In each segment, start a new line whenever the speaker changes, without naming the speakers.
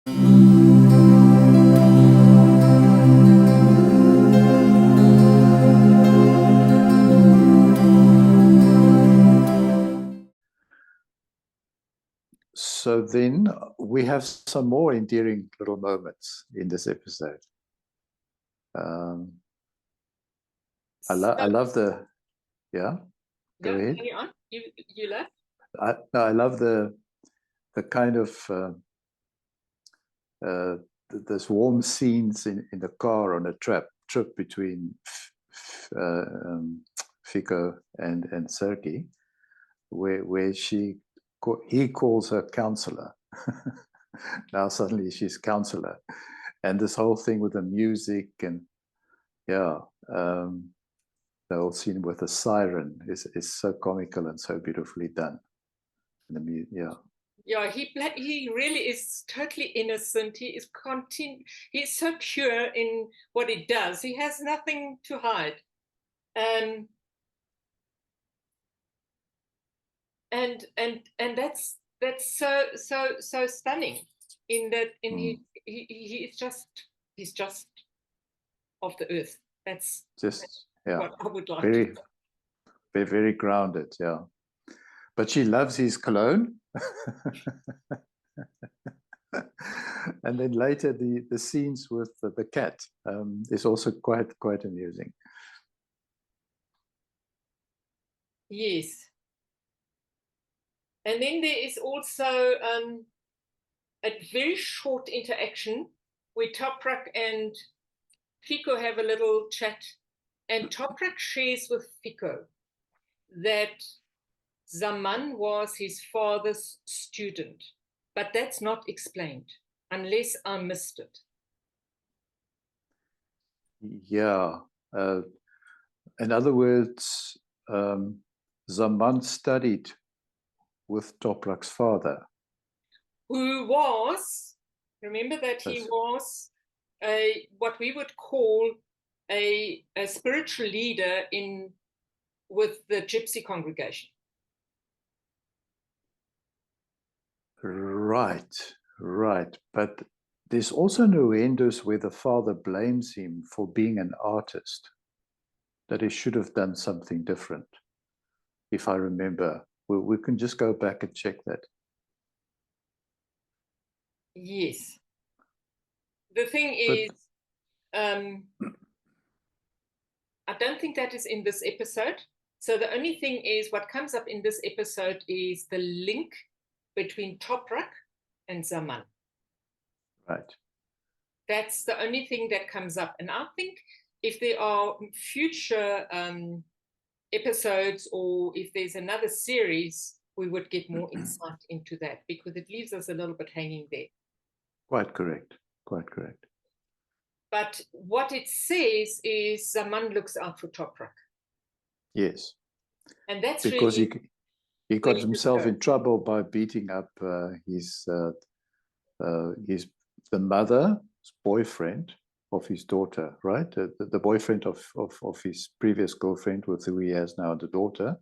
So then we have some more endearing little moments in this episode. I love the, yeah, go ahead.
Carry on. You love?
I love the kind of there's warm scenes in the car on a trip between Fico and Sergei, where he calls her counselor. Now suddenly she's counselor, and this whole thing with the music and the whole scene with the siren is so comical and so beautifully done.
Yeah, he really is totally innocent. He is he's so pure in what he does. He has nothing to hide. And that's so stunning in that he's just of the earth. That's what I would like to say.
Very grounded, yeah. But she loves his cologne. And then later the scenes with the cat is also quite amusing.
Yes. And then there is also a very short interaction where Toprak and Fico have a little chat, and Toprak shares with Fico that Zaman was his father's student, but that's not explained unless I missed it.
Yeah. In other words, Zaman studied with Toprak's father,
who was, remember that he was what we would call a spiritual leader with the Gypsy congregation.
Right. But there's also innuendos where the father blames him for being an artist, that he should have done something different. If I remember, we can just go back and check that.
Yes. The thing is, I don't think that is in this episode. So the only thing is, what comes up in this episode is the link between Toprak and Zaman.
Right.
That's the only thing that comes up. And I think if there are future episodes, or if there's another series, we would get more insight into that, because it leaves us a little bit hanging there.
Quite correct.
But what it says is Zaman looks out for Toprak.
Yes.
And that's
because
really
he got himself in trouble by beating up the mother's boyfriend of his daughter, right? The boyfriend of his previous girlfriend, with who he has now the daughter.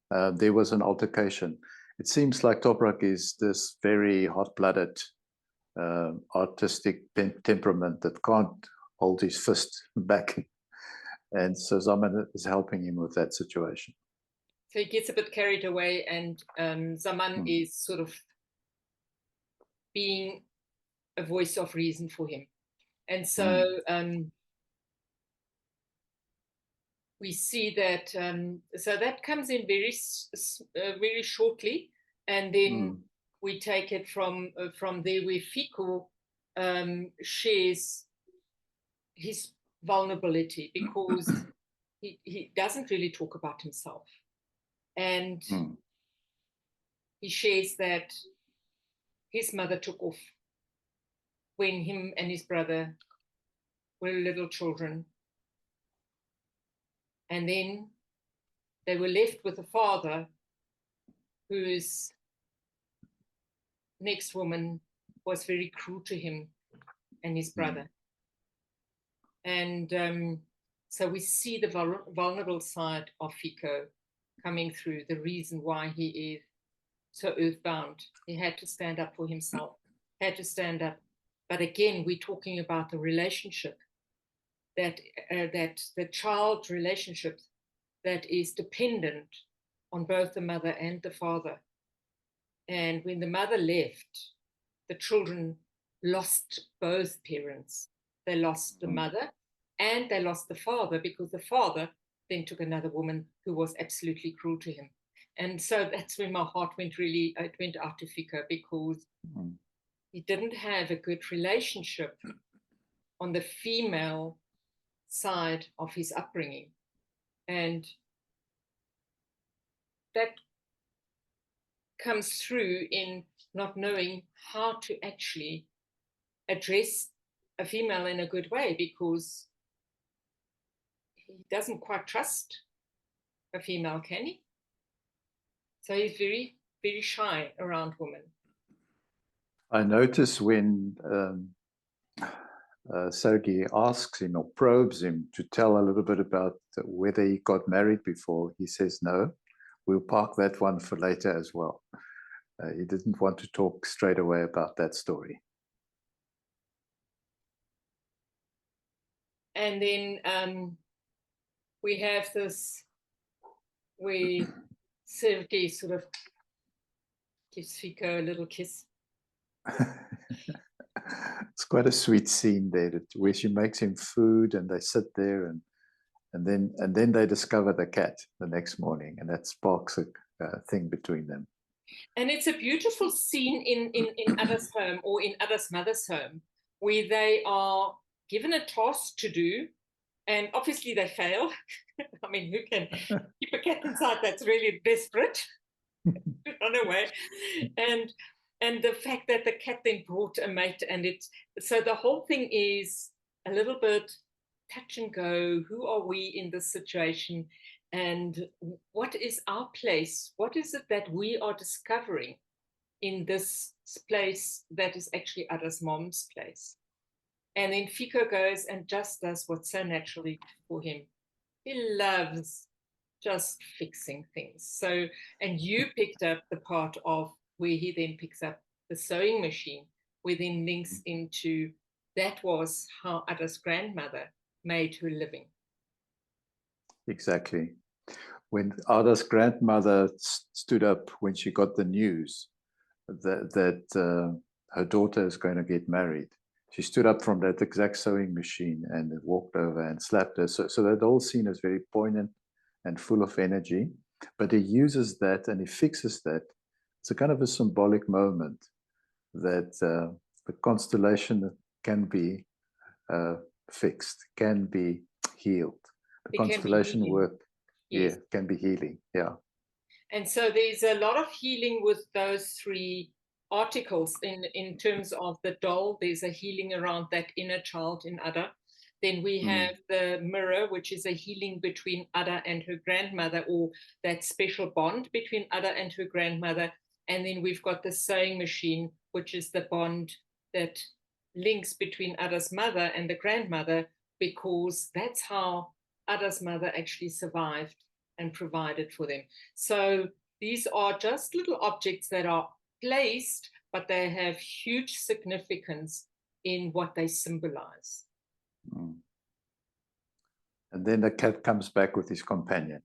There was an altercation. It seems like Toprak is this very hot-blooded, artistic temperament that can't hold his fist back. And so Zaman is helping him with that situation.
So he gets a bit carried away, and Zaman is sort of being a voice of reason for him. And so we see that, so that comes in very shortly, and then we take it from there, where Fico shares his vulnerability, because he doesn't really talk about himself. And he shares that his mother took off when him and his brother were little children. And then they were left with a father whose next woman was very cruel to him and his brother. And so we see the vulnerable side of Fico coming through, the reason why he is so earthbound. He had to stand up for himself, had to stand up But again, we're talking about the relationship that the child relationship that is dependent on both the mother and the father. And when the mother left, the children lost both parents. They lost the mother and they lost the father, because the father then took another woman who was absolutely cruel to him. And so that's when my heart went out to Fico, because he didn't have a good relationship on the female side of his upbringing. And that comes through in not knowing how to actually address a female in a good way, because he doesn't quite trust a female, can he? So he's very, very shy around women.
I notice when Sergei asks him or probes him to tell a little bit about whether he got married before, he says, no, we'll park that one for later as well. He didn't want to talk straight away about that story.
And then we have this where Sergei sort of gives Fico a little kiss.
It's quite a sweet scene there, where she makes him food and they sit there, and then they discover the cat the next morning, and that sparks a thing between them.
And it's a beautiful scene in Ada's home, or in Ada's mother's home, where they are given a task to do, and obviously they fail. I mean, who can keep a cat inside that's really desperate to run away? And the fact that the cat then brought a mate, and so the whole thing is a little bit touch and go. Who are we in this situation? And what is our place? What is it that we are discovering in this place that is actually Ada's mom's place? And then Fico goes and just does what's so naturally for him. He loves just fixing things. So, and you picked up the part of where he then picks up the sewing machine, where then links into that was how Ada's grandmother made her living.
Exactly. When Ada's grandmother stood up when she got the news that her daughter is going to get married, she stood up from that exact sewing machine and walked over and slapped her. So that whole scene is very poignant and full of energy. But he uses that and he fixes that. It's a kind of a symbolic moment that the constellation can be fixed, can be healed. The constellation work, yes, can be healing. Yeah.
And so there's a lot of healing with those three articles in terms of the doll. There's a healing around that inner child in Ada. Then we have the mirror, which is a healing between Ada and her grandmother, or that special bond between Ada and her grandmother. And then we've got the sewing machine, which is the bond that links between Ada's mother and the grandmother, because that's how Ada's mother actually survived and provided for them. So these are just little objects that are placed, but they have huge significance in what they symbolize.
And then the cat comes back with his companion.